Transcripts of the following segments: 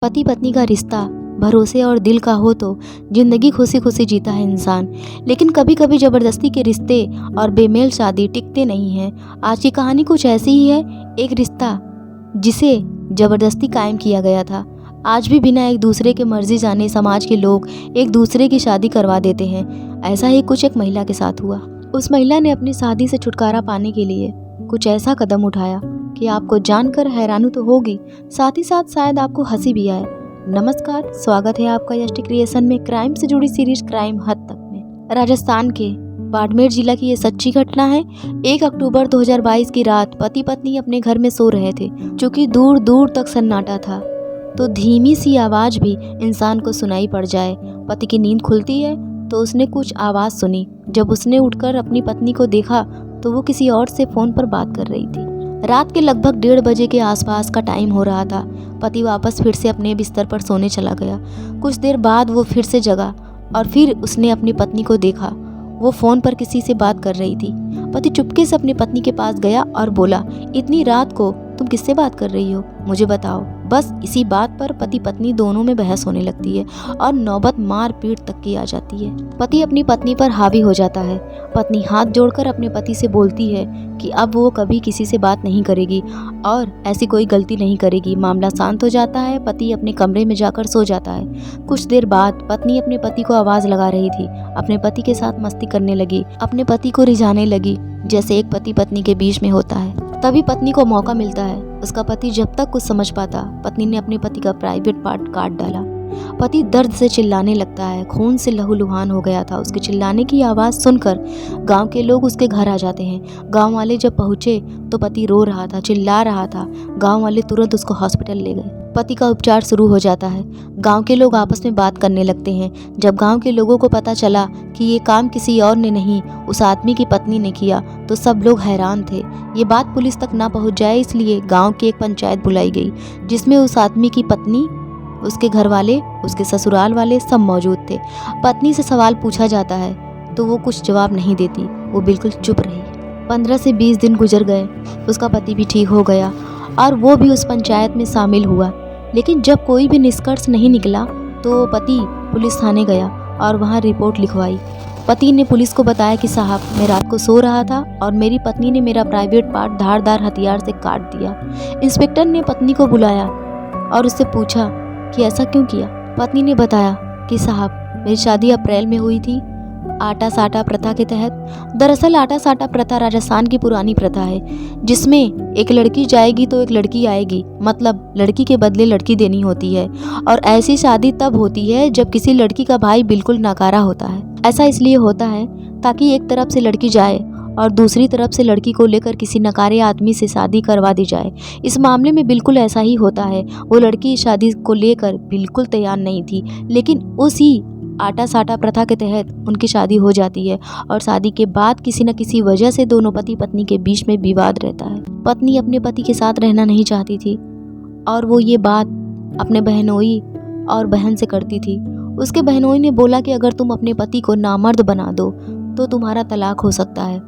पति पत्नी का रिश्ता भरोसे और दिल का हो तो जिंदगी खुशी खुशी जीता है इंसान। लेकिन कभी कभी ज़बरदस्ती के रिश्ते और बेमेल शादी टिकते नहीं हैं। आज की कहानी कुछ ऐसी ही है। एक रिश्ता जिसे ज़बरदस्ती कायम किया गया था। आज भी बिना एक दूसरे के मर्जी जाने समाज के लोग एक दूसरे की शादी करवा देते हैं। ऐसा ही कुछ एक महिला के साथ हुआ। उस महिला ने अपनी शादी से छुटकारा पाने के लिए कुछ ऐसा कदम उठाया कि आपको जानकर हैरानी तो होगी, साथ ही साथ शायद आपको हंसी भी आए। नमस्कार, स्वागत है आपका यष्टि क्रिएशन में क्राइम से जुड़ी सीरीज क्राइम हद तक में। राजस्थान के बाड़मेर जिला की ये सच्ची घटना है। 1 अक्टूबर 2022 की रात पति पत्नी अपने घर में सो रहे थे। चूँकि दूर दूर तक सन्नाटा था तो धीमी सी आवाज़ भी इंसान को सुनाई पड़ जाए। पति की नींद खुलती है तो उसने कुछ आवाज़ सुनी। जब उसने उठकर अपनी पत्नी को देखा तो वो किसी और से फ़ोन पर बात कर रही थी। रात के लगभग 1:30 बजे के आसपास का टाइम हो रहा था। पति वापस फिर से अपने बिस्तर पर सोने चला गया। कुछ देर बाद वो फिर से जगा और फिर उसने अपनी पत्नी को देखा। वो फ़ोन पर किसी से बात कर रही थी। पति चुपके से अपनी पत्नी के पास गया और बोला, इतनी रात को तुम किससे बात कर रही हो, मुझे बताओ। बस इसी बात पर पति पत्नी दोनों में बहस होने लगती है और नौबत मार पीट तक की आ जाती है। पति अपनी पत्नी पर हावी हो जाता है। पत्नी हाथ जोड़कर अपने पति से बोलती है कि अब वो कभी किसी से बात नहीं करेगी और ऐसी कोई गलती नहीं करेगी। मामला शांत हो जाता है। पति अपने कमरे में जाकर सो जाता है। कुछ देर बाद पत्नी अपने पति को आवाज़ लगा रही थी। अपने पति के साथ मस्ती करने लगी, अपने पति को रिझाने लगी, जैसे एक पति पत्नी के बीच में होता है। तभी पत्नी को मौका मिलता है। उसका पति जब तक कुछ समझ पाता, पत्नी ने अपने पति का प्राइवेट पार्ट काट डाला। पति दर्द से चिल्लाने लगता है। खून से लहूलुहान हो गया था। उसके चिल्लाने की आवाज़ सुनकर गांव के लोग उसके घर आ जाते हैं। गांव वाले जब पहुंचे तो पति रो रहा था, चिल्ला रहा था। गांव वाले तुरंत उसको हॉस्पिटल ले गए। पति का उपचार शुरू हो जाता है। गांव के लोग आपस में बात करने लगते हैं। जब गांव के लोगों को पता चला कि ये काम किसी और ने नहीं, उस आदमी की पत्नी ने किया, तो सब लोग हैरान थे। ये बात पुलिस तक ना पहुंच जाए इसलिए गांव की एक पंचायत बुलाई गई, जिसमें उस आदमी की पत्नी, उसके घर वाले, उसके ससुराल वाले सब मौजूद थे। पत्नी से सवाल पूछा जाता है तो वो कुछ जवाब नहीं देती, वो बिल्कुल चुप रही। 15 से 20 दिन गुजर गए। उसका पति भी ठीक हो गया और वो भी उस पंचायत में शामिल हुआ। लेकिन जब कोई भी निष्कर्ष नहीं निकला तो पति पुलिस थाने गया और वहाँ रिपोर्ट लिखवाई। पति ने पुलिस को बताया कि साहब, मैं रात को सो रहा था और मेरी पत्नी ने मेरा प्राइवेट पार्ट धारदार हथियार से काट दिया। इंस्पेक्टर ने पत्नी को बुलाया और उससे पूछा कि ऐसा क्यों किया। पत्नी ने बताया कि साहब, मेरी शादी अप्रैल में हुई थी, आटा साटा प्रथा के तहत। दरअसल आटा साटा प्रथा राजस्थान की पुरानी प्रथा है, जिसमें एक लड़की जाएगी तो एक लड़की आएगी, मतलब लड़की के बदले लड़की देनी होती है। और ऐसी शादी तब होती है जब किसी लड़की का भाई बिल्कुल नकारा होता है। ऐसा इसलिए होता है ताकि एक तरफ से लड़की जाए और दूसरी तरफ से लड़की को लेकर किसी नकारे आदमी से शादी करवा दी जाए। इस मामले में बिल्कुल ऐसा ही होता है। वो लड़की शादी को लेकर बिल्कुल तैयार नहीं थी, लेकिन उसी आटा साटा प्रथा के तहत उनकी शादी हो जाती है और शादी के बाद किसी न किसी वजह से दोनों पति पत्नी के बीच में विवाद रहता है। पत्नी अपने पति के साथ रहना नहीं चाहती थी और वो ये बात अपने बहनोई और बहन से करती थी। उसके बहनोई ने बोला कि अगर तुम अपने पति को नामर्द बना दो तो तुम्हारा तलाक हो सकता है।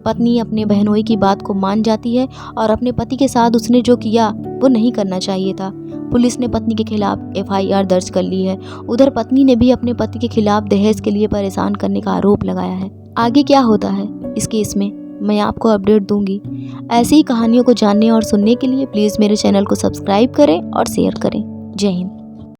पत्नी अपने बहनोई की बात को मान जाती है और अपने पति के साथ उसने जो किया वो नहीं करना चाहिए था। पुलिस ने पत्नी के खिलाफ FIR दर्ज कर ली है। उधर पत्नी ने भी अपने पति के खिलाफ दहेज के लिए परेशान करने का आरोप लगाया है। आगे क्या होता है इस केस में मैं आपको अपडेट दूंगी। ऐसी ही कहानियों को जानने और सुनने के लिए प्लीज़ मेरे चैनल को सब्सक्राइब करें और शेयर करें। जय हिंद।